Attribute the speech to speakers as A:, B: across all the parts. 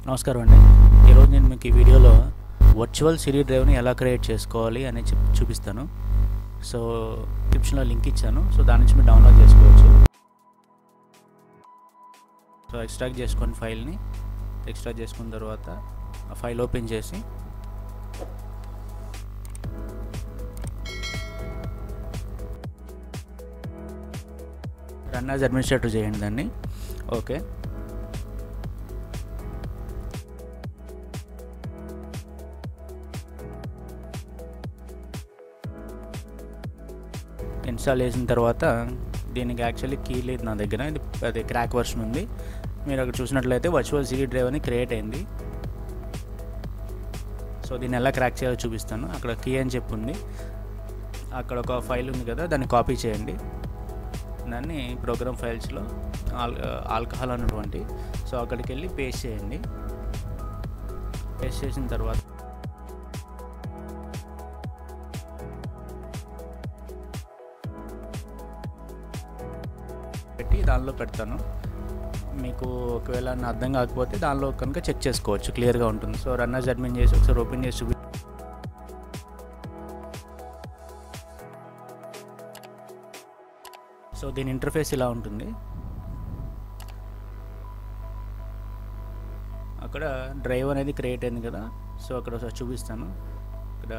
A: నమస్కారం అండి. ఈరోజు నేను మీకు ఈ వీడియోలో వర్చువల్ సిడి డ్రైవ్ని ఎలా క్రియేట్ చేసుకోవాలి అని చూపిస్తాను. సో డిస్క్రిప్షన్లో లింక్ ఇచ్చాను. సో దాని నుంచి మీరు డౌన్లోడ్ చేసుకోవచ్చు. సో ఎక్స్ట్రాక్ట్ చేసుకొని ఫైల్ని ఎక్స్ట్రాక్ట్ చేసుకున్న తర్వాత ఆ ఫైల్ ఓపెన్ చేసి రన్ యాజ్ అడ్మినిస్ట్రేటర్ చేయండి దాన్ని. ఓకే, ఇన్స్టాల్ చేసిన తర్వాత దీనికి యాక్చువల్లీ కీ లేదు నా దగ్గర, అది క్రాక్ వర్షన్ ఉంది. మీరు అక్కడ చూసినట్లయితే వర్చువల్ సిడి డ్రైవ్ అని క్రియేట్ అయింది. సో దీన్ని ఎలా క్రాక్ చేయాలో చూపిస్తాను. అక్కడ కీ అని చెప్పి ఉంది, అక్కడ ఒక ఫైల్ ఉంది కదా, దాన్ని కాపీ చేయండి. దాన్ని ప్రోగ్రామ్ ఫైల్స్లో ఆల్కహాల్ అన్నటువంటి సో అక్కడికి వెళ్ళి పేస్ట్ చేయండి. పేస్ట్ చేసిన తర్వాత పెట్టి దానిలో పెడతాను. మీకు ఒకవేళ అర్థం కాకపోతే దానిలో కనుక చెక్ చేసుకోవచ్చు, క్లియర్గా ఉంటుంది. సో రన్ యాజ్ అడ్మిన్ చేసి ఒకసారి ఓపెన్ చేసి సో దీని ఇంటర్ఫేస్ ఇలా ఉంటుంది. అక్కడ డ్రైవ్ అనేది క్రియేట్ అయింది కదా, సో అక్కడ ఒకసారి చూపిస్తాను. ఇక్కడ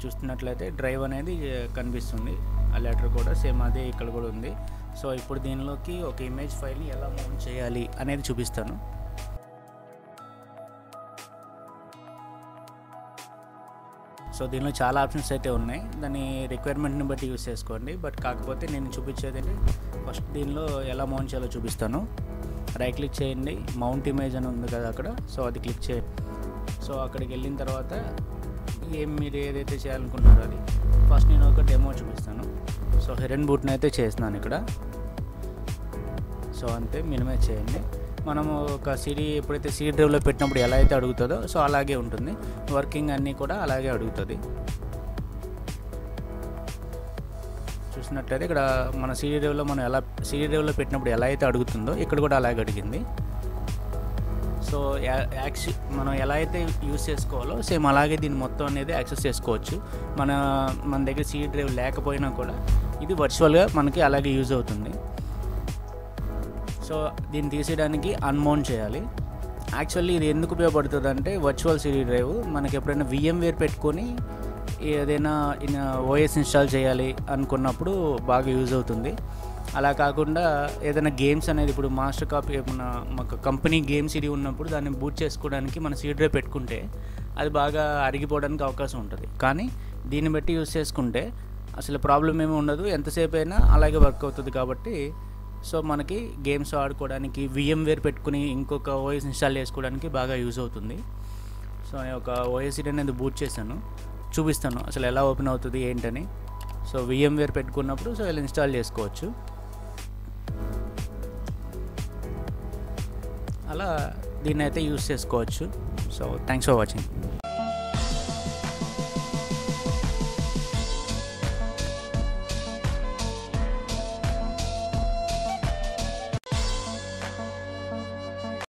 A: చూస్తున్నట్లయితే డ్రైవ్ అనేది కనిపిస్తుంది. ఆ లెటర్ కూడా సేమ్ అదే ఇక్కడ కూడా ఉంది. సో ఇప్పుడు దీనిలోకి ఒక ఇమేజ్ ఫైల్ని ఎలా మౌంట్ చేయాలి అనేది చూపిస్తాను. సో దీనిలో చాలా ఆప్షన్స్ అయితే ఉన్నాయి, దాని రిక్వైర్మెంట్ని బట్టి యూస్ చేసుకోండి. బట్ కాకపోతే నేను చూపించేది ఫస్ట్ దీనిలో ఎలా మౌంట్ చేయాలో చూపిస్తాను. రైట్ క్లిక్ చేయండి, మౌంట్ ఇమేజ్ అని ఉంది కదా అక్కడ, సో అది క్లిక్ చేయండి. సో అక్కడికి వెళ్ళిన తర్వాత మీరు ఏదైతే చేయాలనుకుంటున్నారో అది ఫస్ట్ నేను ఒక డెమో చూపిస్తాను. సో హెరెన్ బూట్ని అయితే చేస్తున్నాను ఇక్కడ. సో అంతే, మినిమైజ్ చేయండి. మనము ఒక సిడి ఎప్పుడైతే సిడి డ్రైవ్లో పెట్టినప్పుడు ఎలా అయితే అడుగుతుందో సో అలాగే ఉంటుంది. వర్కింగ్ అన్నీ కూడా అలాగే అడుగుతుంది. చూసినట్లయితే ఇక్కడ మన సిడి డ్రైవ్లో మనం సిడి డ్రైవ్లో పెట్టినప్పుడు ఎలా అయితే అడుగుతుందో ఇక్కడ కూడా అలాగే అడిగింది. సో మనం ఎలా అయితే యూస్ చేసుకోవాలో సేమ్ అలాగే దీన్ని మొత్తం అనేది యాక్సెస్ చేసుకోవచ్చు. మన దగ్గర సిడి డ్రైవ్ లేకపోయినా కూడా ఇది వర్చువల్గా మనకి అలాగే యూజ్ అవుతుంది. సో దీన్ని తీసేయడానికి అన్మౌంట్ చేయాలి. యాక్చువల్లీ ఇది ఎందుకు ఉపయోగపడుతుంది అంటే, వర్చువల్ సిడి డ్రైవ్ మనకి ఎప్పుడైనా VMware పెట్టుకొని ఏదైనా ఓఎస్ ఇన్స్టాల్ చేయాలి అనుకున్నప్పుడు బాగా యూజ్ అవుతుంది. అలా కాకుండా ఏదైనా గేమ్స్ అనేది ఇప్పుడు మాస్టర్ కాపీ మాకు కంపెనీ గేమ్ సిడి ఉన్నప్పుడు దాన్ని బూట్ చేసుకోవడానికి మన సిడి డ్రైవ్ పెట్టుకుంటే అది బాగా అరిగిపోవడానికి అవకాశం ఉంటుంది. కానీ దీన్ని బట్టి యూజ్ చేసుకుంటే అసలు ప్రాబ్లం ఏమీ ఉండదు, ఎంతసేపు అయినా అలాగే వర్క్ అవుతుంది. కాబట్టి సో మనకి గేమ్స్ ఆడుకోవడానికి VMware పెట్టుకుని ఇంకొక ఓఎస్ ఇన్స్టాల్ చేసుకోవడానికి బాగా యూజ్ అవుతుంది. సో నేను ఒక ఓఎస్ సిడి అనేది బూట్ చేశాను, చూపిస్తాను అసలు ఎలా ఓపెన్ అవుతుంది ఏంటని. సో VMware పెట్టుకున్నప్పుడు సో ఇలా ఇన్స్టాల్ చేసుకోవచ్చు. అలా దీన్ని అయితే యూజ్ చేసుకోవచ్చు. So thanks for watching.